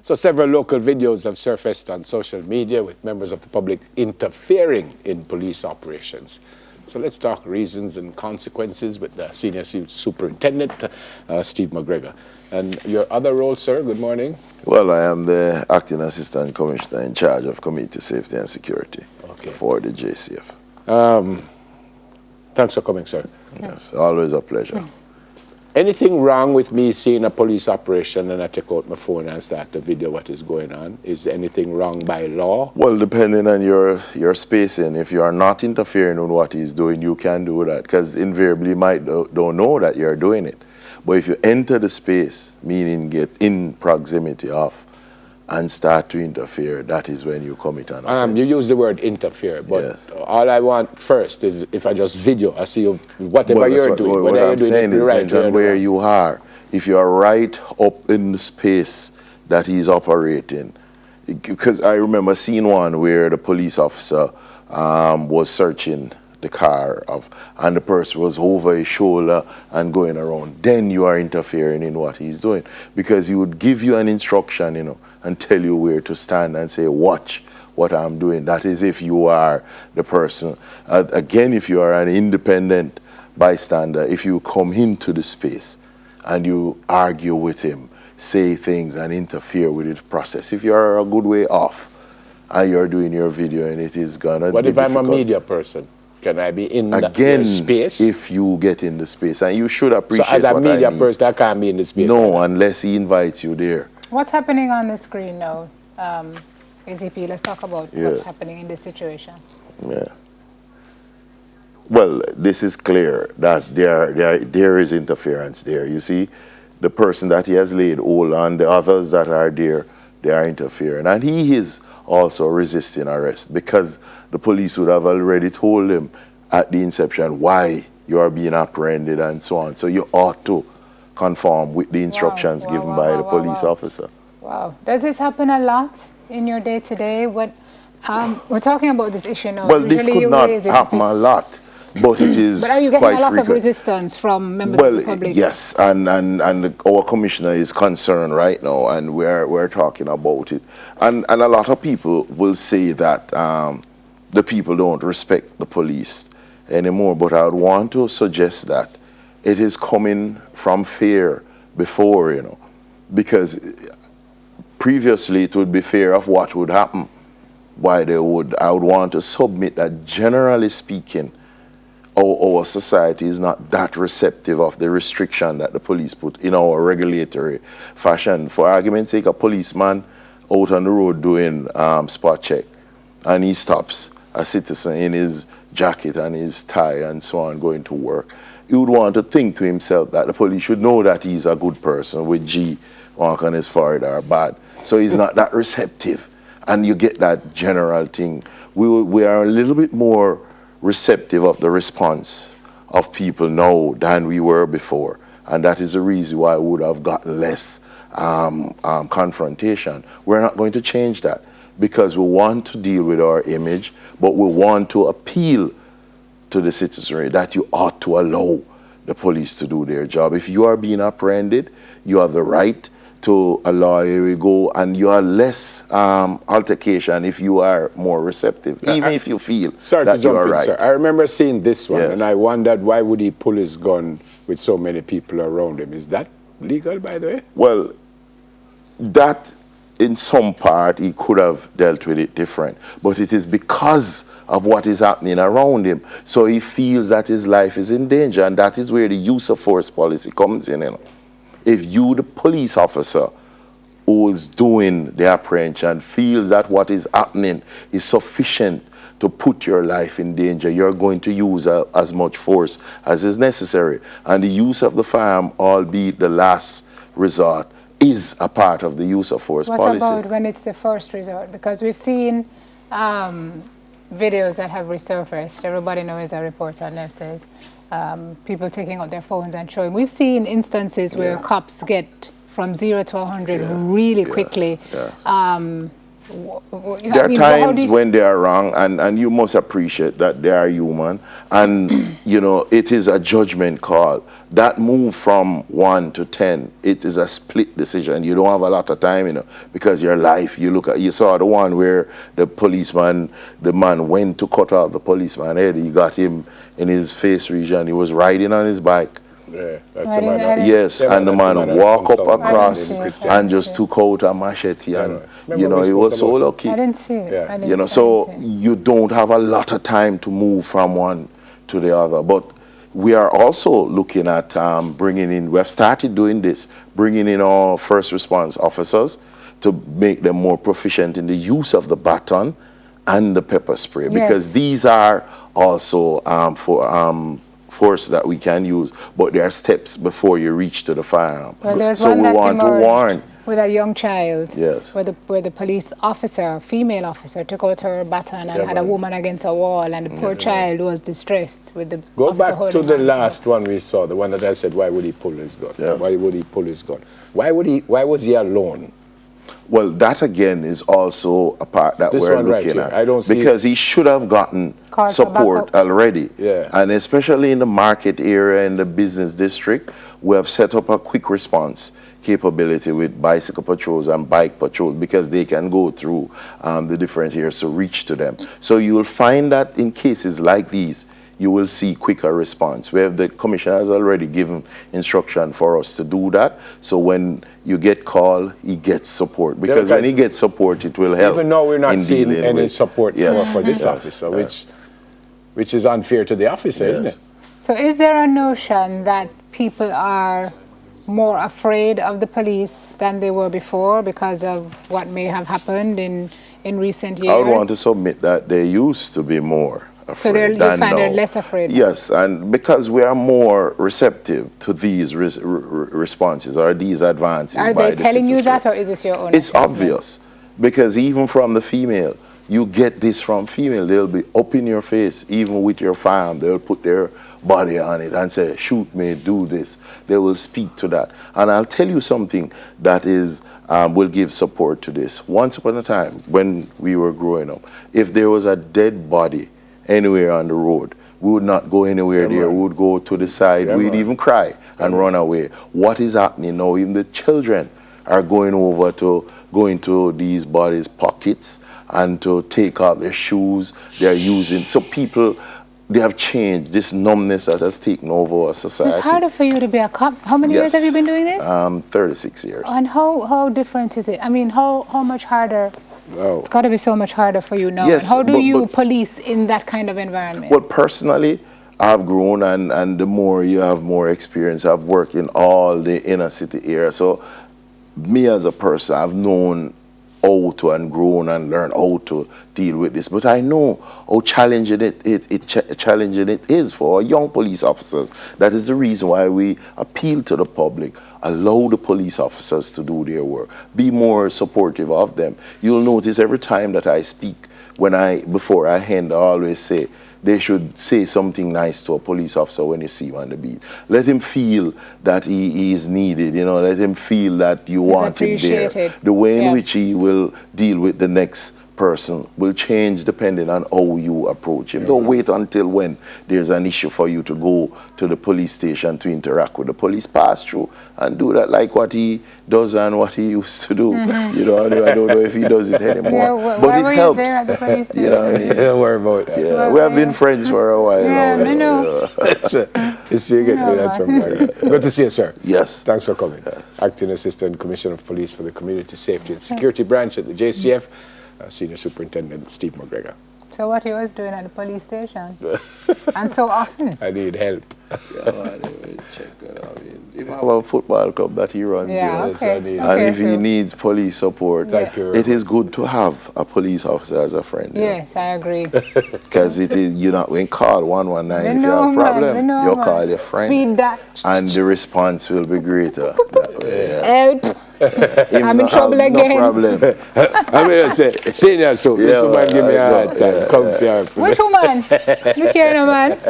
So several local videos have surfaced on social media with members of the public interfering in police operations. So let's talk reasons and consequences with the Senior Superintendent, Steve McGregor. And your other role, sir, good morning. Well, I am the Acting Assistant Commissioner in charge of Community Safety and Security for the JCF. Thanks for coming, sir. Yes, always a pleasure. Anything wrong with me seeing a police operation and I take out my phone and start to video what is going on? Is anything wrong by law? Well, depending on your spacing, if you are not interfering with what he's doing, you can do that, because invariably you might don't know that you're doing it. But if you enter the space, meaning get in proximity of, and start to interfere, that is when you commit an offense. You use the word interfere, but yes. All I want first is if I just video, I see you, whatever you're doing, what whether I'm you're doing saying it right depends on where you are. If you are right up in the space that he's operating, because I remember seeing one where the police officer was searching the car and the person was over his shoulder and going around, then you are interfering in what he's doing, because he would give you an instruction, you know, and tell you where to stand and say, watch what I'm doing. That is if you are the person. Again, if you are an independent bystander, if you come into the space and you argue with him, say things and interfere with his process, if you're a good way off and you're doing your video and it is gonna What be if difficult. I'm a media person? Can I be in the space? If you get in the space, and you should appreciate. So as a media person, I can't be in the space. No, unless he invites you there. What's happening on the screen now? ACP, let's talk about what's happening in this situation. Yeah. Well, this is clear that there is interference there. You see, the person that he has laid hold on, the others that are there, they are interfering. And he is also resisting arrest, because the police would have already told him at the inception why you are being apprehended and so on. So you ought to conform with the instructions given by the police officer. Wow. Does this happen a lot in your day-to-day? We're talking about this issue now. Well, this could not happen a lot, but it is But are you getting quite a lot frequent. of resistance from members of the public? Yes, and our commissioner is concerned right now, and we're talking about it. And a lot of people will say that the people don't respect the police anymore, but I would want to suggest that it is coming from fear before, you know, because previously it would be fear of what would happen. I would want to submit that, generally speaking, our society is not that receptive of the restriction that the police put in our regulatory fashion. For argument's sake, a policeman out on the road doing spot check, and he stops a citizen in his jacket and his tie and so on going to work. He would want to think to himself that the police should know that he's a good person with G mark on his forehead or bad. So he's not that receptive. And you get that general thing. We are a little bit more receptive of the response of people now than we were before. And that is the reason why we would have gotten less confrontation. We're not going to change that, because we want to deal with our image, but we want to appeal to the citizenry that you ought to allow the police to do their job. If you are being apprehended, you have the right to allow you to go, and you are less altercation if you are more receptive, even if you feel that you are right. Sir. I remember seeing this one, and I wondered why would he pull his gun with so many people around him. Is that legal, by the way? Well, that in some part he could have dealt with it different, but it is because of what is happening around him. So he feels that his life is in danger, and that is where the use of force policy comes in. You know? If you, the police officer who is doing the apprehension, feels that what is happening is sufficient to put your life in danger, you're going to use as much force as is necessary. And the use of the firearm, albeit the last resort, is a part of the use of force policy. What about when it's the first resort? Because we've seen videos that have resurfaced. Everybody knows a report on left says people taking out their phones and showing. We've seen instances where cops get from 0 to 100 really quickly. There are times when they are wrong, and you must appreciate that they are human, and you know, it is a judgment call. That move from 1 to 10, it is a split decision. You don't have a lot of time, you know, because your life, you saw the one where the man went to cut off the policeman's head. He got him in his face region. He was riding on his bike. Yeah, that's the man. Yes, Yeah, and the man walked up across and just took out a machete, and you know, he was so lucky. I didn't see it. Yeah. You know, so you don't have a lot of time to move from one to the other. But we are also looking at bringing in, we have started doing this, bringing in our first response officers to make them more proficient in the use of the baton and the pepper spray, because these are also force that we can use, but there are steps before you reach to the firearm. Well, so we want to warn. With a young child, yes, where the police officer, female officer, took out her baton and had a woman against a wall, and the poor child was distressed with the Go officer back to the last one we saw, the one that I said, why would he pull his gun? Yeah. Why would he pull his gun? Why was he alone? Well, that again is also a part that we're looking at. I don't see, because he should have gotten support already. Yeah. And especially in the market area, in the business district, we have set up a quick response capability with bicycle patrols and bike patrols, because they can go through the different areas to reach to them. So you will find that in cases like these, you will see quicker response. Where the commissioner has already given instruction for us to do that. So when you get called, he gets support. Because when he gets support, it will help. Even though we're not seeing any support for this officer, which is unfair to the officer, isn't it? So is there a notion that people are more afraid of the police than they were before because of what may have happened in recent years? I would want to submit that they used to be more afraid. So you find they're less afraid? Yes, and because we are more receptive to these responses or these advances. Are they telling you that, or is this your own It's assessment? obvious, because even from the female, you get this from female. They'll be up in your face, even with your firearm. They'll put their body on it and say, shoot me, do this. They will speak to that. And I'll tell you something that is will give support to this. Once upon a time, when we were growing up, if there was a dead body anywhere on the road, we would not go anywhere there. We would go to the side. We'd even cry and run away. What is happening now? Even the children are going into these bodies' pockets and to take out their shoes. They're using, so people, they have changed. This numbness that has taken over our society. It's harder for you to be a cop. How many years have you been doing this? 36 years. And how different is it? I mean, how much harder? Oh. It's got to be so much harder for you now. Yes, and how do you police in that kind of environment? Well, personally, I've grown, and the more you have more experience, I've worked in all the inner city area. So me as a person, I've known how to and grown and learn how to deal with this. But I know how challenging it is for our young police officers. That is the reason why we appeal to the public. Allow the police officers to do their work. Be more supportive of them. You'll notice every time that I speak, before I end, I always say, they should say something nice to a police officer when you see him on the beat. Let him feel that he is needed, you know, let him feel that you want him there. The way in which he will deal with the next person will change depending on how you approach him. Don't wait until when there's an issue for you to go to the police station to interact with the police. Pass through and do that like what he does and what he used to do. You know, I don't know if he does it anymore. But it helps. There at the police you know what I mean? Don't worry about that. Yeah, we have been friends for a while now. I know. Good to see you, sir. Yes. Thanks for coming. Acting Assistant Commissioner of Police for the Community Safety and Security Branch at the JCF, Senior Superintendent Steve McGregor. So what he was doing at the police station? And so often? I need help. Yeah, man, check that out. If I have a football club that he runs, and if he needs police support, it is good to have a police officer as a friend. Yes, I agree. Because it is, you know, when call 119 if you have a problem, you call your friend. Speed that. And the response will be greater. Help. I'm in trouble again. No problem. I'm going to say, senior, so this woman give me a hard time. Come here. Which woman? Look here, no man.